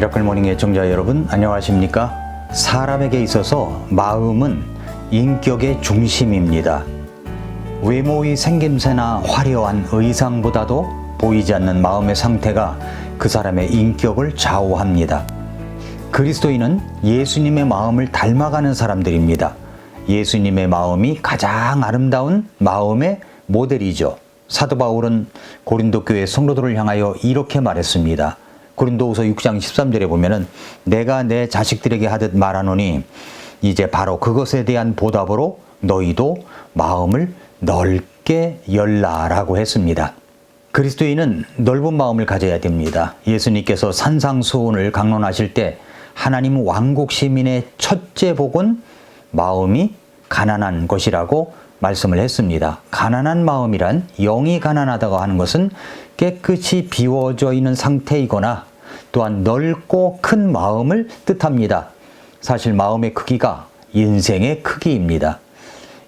미라클 모닝 애청자 여러분 안녕하십니까? 사람에게 있어서 마음은 인격의 중심입니다. 외모의 생김새나 화려한 의상보다도 보이지 않는 마음의 상태가 그 사람의 인격을 좌우합니다. 그리스도인은 예수님의 마음을 닮아가는 사람들입니다. 예수님의 마음이 가장 아름다운 마음의 모델이죠. 사도 바울은 고린도 교회 성도들을 향하여 이렇게 말했습니다. 고린도후서 6장 13절에 보면은 내가 내 자식들에게 하듯 말하노니 이제 바로 그것에 대한 보답으로 너희도 마음을 넓게 열라라고 했습니다. 그리스도인은 넓은 마음을 가져야 됩니다. 예수님께서 산상수훈을 강론하실 때 하나님 왕국 시민의 첫째 복은 마음이 가난한 것이라고 말씀을 했습니다. 가난한 마음이란 영이 가난하다고 하는 것은 깨끗이 비워져 있는 상태이거나 또한 넓고 큰 마음을 뜻합니다. 사실 마음의 크기가 인생의 크기입니다.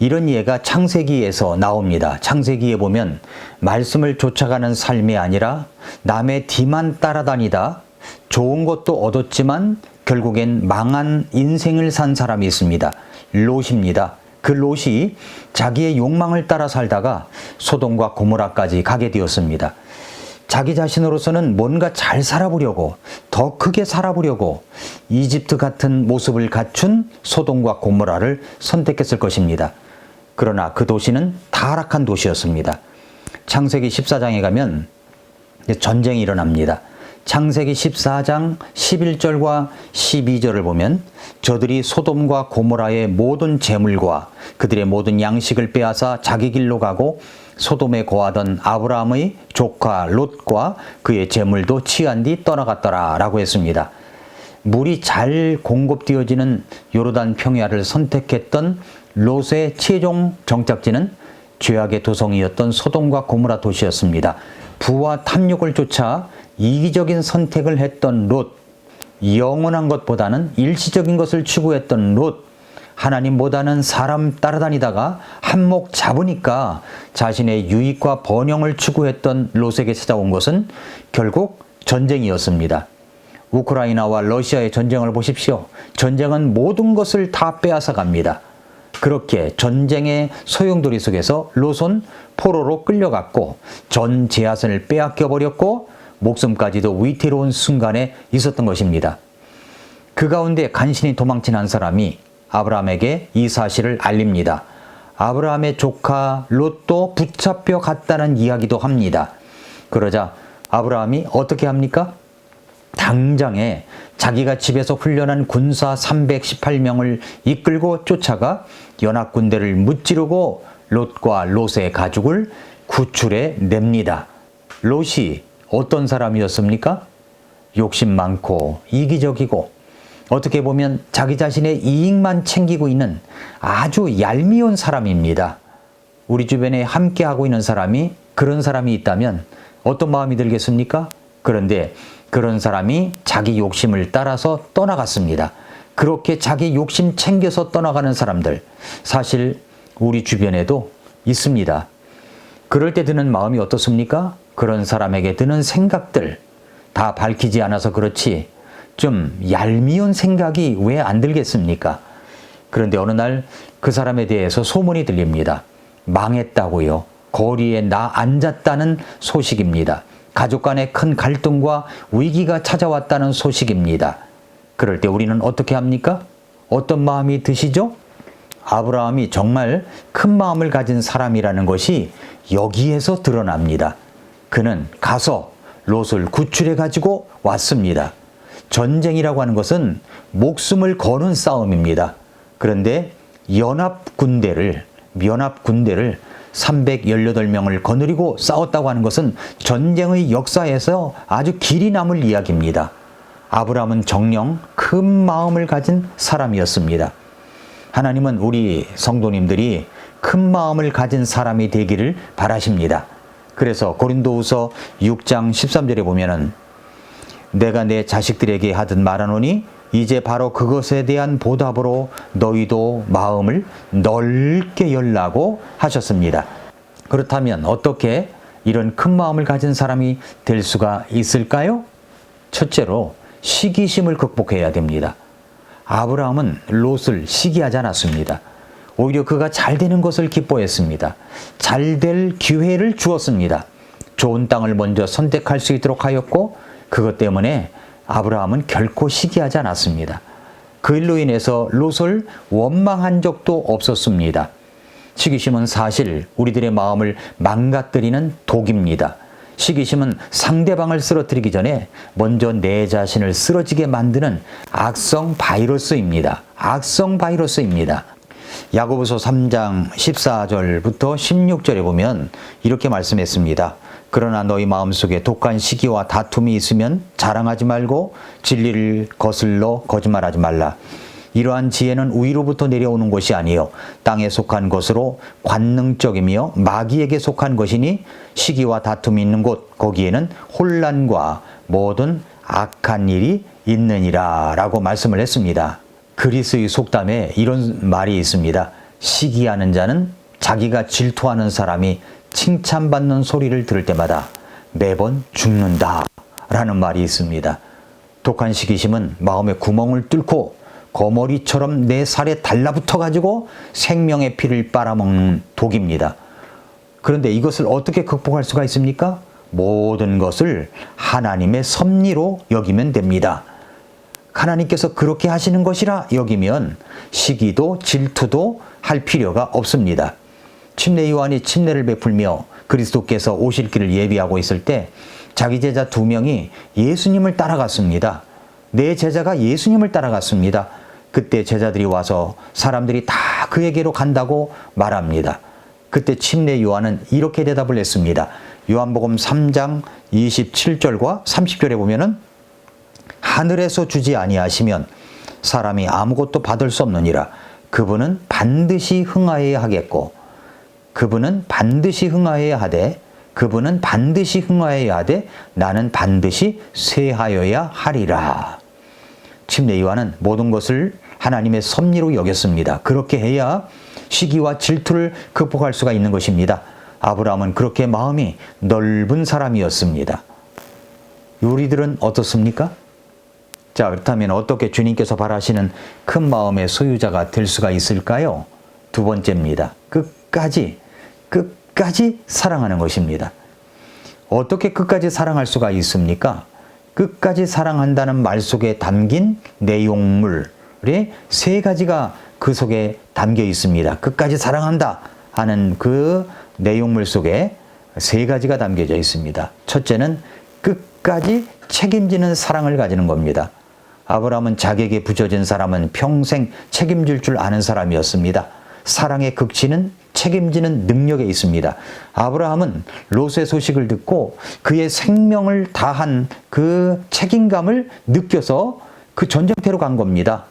이런 예가 창세기에서 나옵니다. 창세기에 보면 말씀을 쫓아가는 삶이 아니라 남의 뒤만 따라다니다 좋은 것도 얻었지만 결국엔 망한 인생을 산 사람이 있습니다. 롯입니다. 그 롯이 자기의 욕망을 따라 살다가 소돔과 고모라까지 가게 되었습니다. 자기 자신으로서는 뭔가 잘 살아보려고, 더 크게 살아보려고 이집트 같은 모습을 갖춘 소돔과 고모라를 선택했을 것입니다. 그러나 그 도시는 타락한 도시였습니다. 창세기 14장에 가면 전쟁이 일어납니다. 창세기 14장 11절과 12절을 보면 저들이 소돔과 고모라의 모든 재물과 그들의 모든 양식을 빼앗아 자기 길로 가고 소돔에 거하던 아브라함의 조카 롯과 그의 재물도 취한 뒤 떠나갔더라 라고 했습니다. 물이 잘 공급되어지는 요르단 평야를 선택했던 롯의 최종 정착지는 죄악의 도성이었던 소돔과 고모라 도시였습니다. 부와 탐욕을 쫓아 이기적인 선택을 했던 롯, 영원한 것보다는 일시적인 것을 추구했던 롯, 하나님보다는 사람 따라다니다가 한몫 잡으니까 자신의 유익과 번영을 추구했던 롯에게 찾아온 것은 결국 전쟁이었습니다. 우크라이나와 러시아의 전쟁을 보십시오. 전쟁은 모든 것을 다 빼앗아 갑니다. 그렇게 전쟁의 소용돌이 속에서 롯은 포로로 끌려갔고 전 재산을 빼앗겨 버렸고 목숨까지도 위태로운 순간에 있었던 것입니다. 그 가운데 간신히 도망친 한 사람이 아브라함에게 이 사실을 알립니다. 아브라함의 조카 롯도 붙잡혀 갔다는 이야기도 합니다. 그러자 아브라함이 어떻게 합니까? 당장에 자기가 집에서 훈련한 군사 318명을 이끌고 쫓아가 연합군대를 무찌르고 롯과 롯의 가족을 구출해 냅니다. 롯이 어떤 사람이었습니까? 욕심 많고 이기적이고 어떻게 보면 자기 자신의 이익만 챙기고 있는 아주 얄미운 사람입니다. 우리 주변에 함께하고 있는 사람이 그런 사람이 있다면 어떤 마음이 들겠습니까? 그런데 그런 사람이 자기 욕심을 따라서 떠나갔습니다. 그렇게 자기 욕심 챙겨서 떠나가는 사람들 사실 우리 주변에도 있습니다. 그럴 때 드는 마음이 어떻습니까? 그런 사람에게 드는 생각들 다 밝히지 않아서 그렇지 좀 얄미운 생각이 왜 안 들겠습니까? 그런데 어느 날 그 사람에 대해서 소문이 들립니다. 망했다고요. 거리에 나 앉았다는 소식입니다. 가족 간의 큰 갈등과 위기가 찾아왔다는 소식입니다. 그럴 때 우리는 어떻게 합니까? 어떤 마음이 드시죠? 아브라함이 정말 큰 마음을 가진 사람이라는 것이 여기에서 드러납니다. 그는 가서 롯을 구출해 가지고 왔습니다. 전쟁이라고 하는 것은 목숨을 거는 싸움입니다. 그런데 연합 군대를 318명을 거느리고 싸웠다고 하는 것은 전쟁의 역사에서 아주 길이 남을 이야기입니다. 아브라함은 정녕 큰 마음을 가진 사람이었습니다. 하나님은 우리 성도님들이 큰 마음을 가진 사람이 되기를 바라십니다. 그래서 고린도후서 6장 13절에 보면은 내가 내 자식들에게 하듯 말하노니 이제 바로 그것에 대한 보답으로 너희도 마음을 넓게 열라고 하셨습니다. 그렇다면 어떻게 이런 큰 마음을 가진 사람이 될 수가 있을까요? 첫째로 시기심을 극복해야 됩니다. 아브라함은 롯을 시기하지 않았습니다. 오히려 그가 잘 되는 것을 기뻐했습니다. 잘 될 기회를 주었습니다. 좋은 땅을 먼저 선택할 수 있도록 하였고, 그것 때문에 아브라함은 결코 시기하지 않았습니다. 그 일로 인해서 롯을 원망한 적도 없었습니다. 시기심은 사실 우리들의 마음을 망가뜨리는 독입니다. 시기심은 상대방을 쓰러뜨리기 전에 먼저 내 자신을 쓰러지게 만드는 악성 바이러스입니다. 악성 바이러스입니다. 야고보서 3장 14절부터 16절에 보면 이렇게 말씀했습니다. 그러나 너희 마음속에 독한 시기와 다툼이 있으면 자랑하지 말고 진리를 거슬러 거짓말하지 말라. 이러한 지혜는 위로부터 내려오는 것이 아니요 땅에 속한 것으로 관능적이며 마귀에게 속한 것이니 시기와 다툼이 있는 곳 거기에는 혼란과 모든 악한 일이 있느니라 라고 말씀을 했습니다. 그리스의 속담에 이런 말이 있습니다. 시기하는 자는 자기가 질투하는 사람이 칭찬받는 소리를 들을 때마다 매번 죽는다 라는 말이 있습니다. 독한 시기심은 마음의 구멍을 뚫고 거머리처럼 내 살에 달라붙어 가지고 생명의 피를 빨아먹는 독입니다. 그런데 이것을 어떻게 극복할 수가 있습니까? 모든 것을 하나님의 섭리로 여기면 됩니다. 하나님께서 그렇게 하시는 것이라 여기면 시기도 질투도 할 필요가 없습니다. 침례 요한이 침례를 베풀며 그리스도께서 오실 길을 예비하고 있을 때 자기 제자 2명이 예수님을 따라갔습니다. 내 제자가 예수님을 따라갔습니다. 그때 제자들이 와서 사람들이 다 그에게로 간다고 말합니다. 그때 침례 요한은 이렇게 대답을 했습니다. 요한복음 3장 27절과 30절에 보면은 하늘에서 주지 아니하시면 사람이 아무것도 받을 수 없느니라. 그분은 반드시 흥하여야 하겠고 그분은 반드시 흥하여야 하되 그분은 반드시 흥하여야 하되 나는 반드시 쇠하여야 하리라. 침례 요한은 모든 것을 하나님의 섭리로 여겼습니다. 그렇게 해야 시기와 질투를 극복할 수가 있는 것입니다. 아브라함은 그렇게 마음이 넓은 사람이었습니다. 우리들은 어떻습니까? 자, 그렇다면 어떻게 주님께서 바라시는 큰 마음의 소유자가 될 수가 있을까요? 두 번째입니다. 끝까지 사랑하는 것입니다. 어떻게 끝까지 사랑할 수가 있습니까? 끝까지 사랑한다는 말 속에 담긴 내용물의 3가지가 그 속에 담겨 있습니다. 끝까지 사랑한다 하는 그 내용물 속에 3가지가 담겨져 있습니다. 첫째는 끝까지 책임지는 사랑을 가지는 겁니다. 아브라함은 자기에게 붙여진 사람은 평생 책임질 줄 아는 사람이었습니다. 사랑의 극치는 책임지는 능력에 있습니다. 아브라함은 롯의 소식을 듣고 그의 생명을 다한 그 책임감을 느껴서 그 전쟁터로 간 겁니다.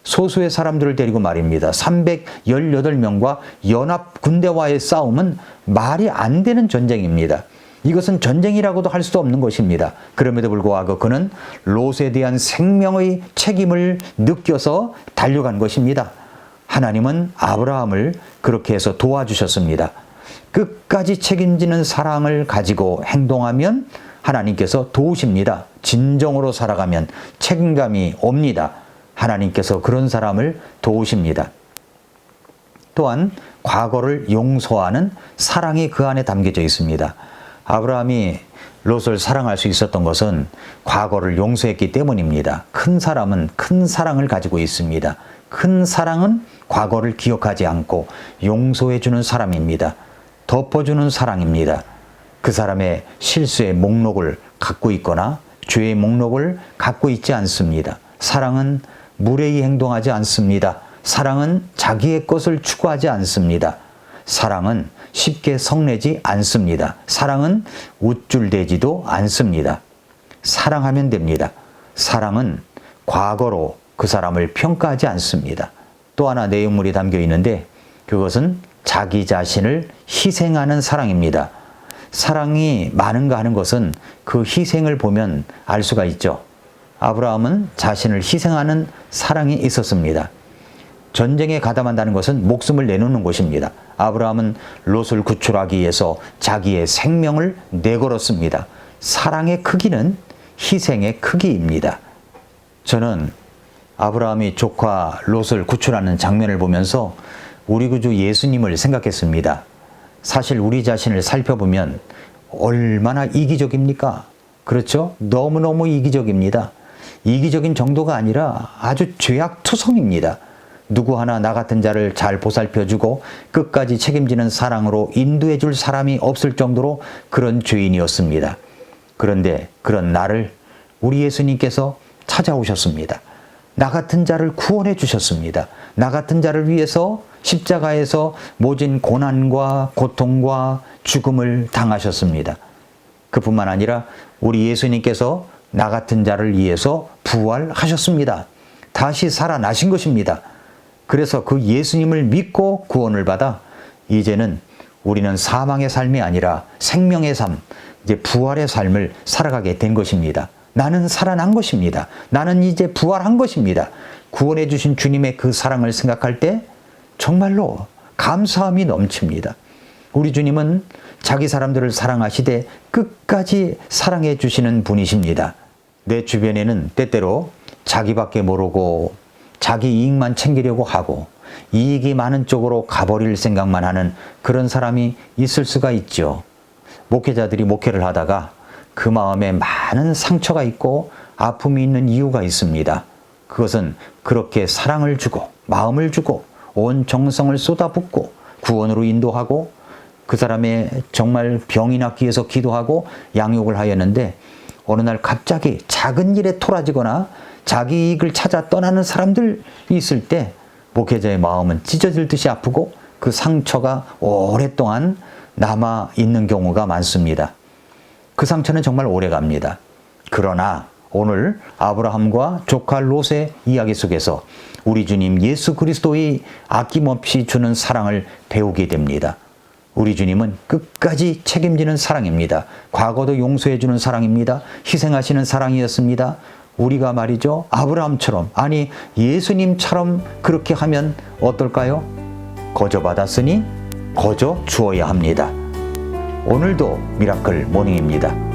소수의 사람들을 데리고 말입니다. 318명과 연합 군대와의 싸움은 말이 안 되는 전쟁입니다. 이것은 전쟁이라고도 할 수도 없는 것입니다. 그럼에도 불구하고 그는 롯에 대한 생명의 책임을 느껴서 달려간 것입니다. 하나님은 아브라함을 그렇게 해서 도와주셨습니다. 끝까지 책임지는 사랑을 가지고 행동하면 하나님께서 도우십니다. 진정으로 살아가면 책임감이 옵니다. 하나님께서 그런 사람을 도우십니다. 또한 과거를 용서하는 사랑이 그 안에 담겨져 있습니다. 아브라함이 롯을 사랑할 수 있었던 것은 과거를 용서했기 때문입니다. 큰 사람은 큰 사랑을 가지고 있습니다. 큰 사랑은 과거를 기억하지 않고 용서해주는 사람입니다. 덮어주는 사랑입니다. 그 사람의 실수의 목록을 갖고 있거나 죄의 목록을 갖고 있지 않습니다. 사랑은 무례히 행동하지 않습니다. 사랑은 자기의 것을 추구하지 않습니다. 사랑은 쉽게 성내지 않습니다. 사랑은 우쭐대지도 않습니다. 사랑하면 됩니다. 사랑은 과거로 그 사람을 평가하지 않습니다. 또 하나 내용물이 담겨 있는데 그것은 자기 자신을 희생하는 사랑입니다. 사랑이 많은가 하는 것은 그 희생을 보면 알 수가 있죠. 아브라함은 자신을 희생하는 사랑이 있었습니다. 전쟁에 가담한다는 것은 목숨을 내놓는 것입니다. 아브라함은 롯을 구출하기 위해서 자기의 생명을 내걸었습니다. 사랑의 크기는 희생의 크기입니다. 저는 아브라함이 조카 롯을 구출하는 장면을 보면서 우리 구주 예수님을 생각했습니다. 사실 우리 자신을 살펴보면 얼마나 이기적입니까? 그렇죠? 너무너무 이기적입니다. 이기적인 정도가 아니라 아주 죄악투성입니다. 누구 하나 나 같은 자를 잘 보살펴주고 끝까지 책임지는 사랑으로 인도해 줄 사람이 없을 정도로 그런 죄인이었습니다. 그런데 그런 나를 우리 예수님께서 찾아오셨습니다. 나 같은 자를 구원해 주셨습니다. 나 같은 자를 위해서 십자가에서 모진 고난과 고통과 죽음을 당하셨습니다. 그뿐만 아니라 우리 예수님께서 나 같은 자를 위해서 부활하셨습니다. 다시 살아나신 것입니다. 그래서 그 예수님을 믿고 구원을 받아 이제는 우리는 사망의 삶이 아니라 생명의 삶, 이제 부활의 삶을 살아가게 된 것입니다. 나는 살아난 것입니다. 나는 이제 부활한 것입니다. 구원해 주신 주님의 그 사랑을 생각할 때 정말로 감사함이 넘칩니다. 우리 주님은 자기 사람들을 사랑하시되 끝까지 사랑해 주시는 분이십니다. 내 주변에는 때때로 자기밖에 모르고 자기 이익만 챙기려고 하고 이익이 많은 쪽으로 가버릴 생각만 하는 그런 사람이 있을 수가 있죠. 목회자들이 목회를 하다가 그 마음에 많은 상처가 있고 아픔이 있는 이유가 있습니다. 그것은 그렇게 사랑을 주고 마음을 주고 온 정성을 쏟아붓고 구원으로 인도하고 그 사람의 정말 병이 낫기 위해서 기도하고 양육을 하였는데 어느 날 갑자기 작은 일에 토라지거나 자기 이익을 찾아 떠나는 사람들이 있을 때 목회자의 마음은 찢어질 듯이 아프고 그 상처가 오랫동안 남아 있는 경우가 많습니다. 그 상처는 정말 오래 갑니다. 그러나 오늘 아브라함과 조카 롯의 이야기 속에서 우리 주님 예수 그리스도의 아낌없이 주는 사랑을 배우게 됩니다. 우리 주님은 끝까지 책임지는 사랑입니다. 과거도 용서해 주는 사랑입니다. 희생하시는 사랑이었습니다. 우리가 말이죠, 아브라함처럼, 아니 예수님처럼 그렇게 하면 어떨까요? 거저 받았으니 거저 주어야 합니다. 오늘도 미라클 모닝입니다.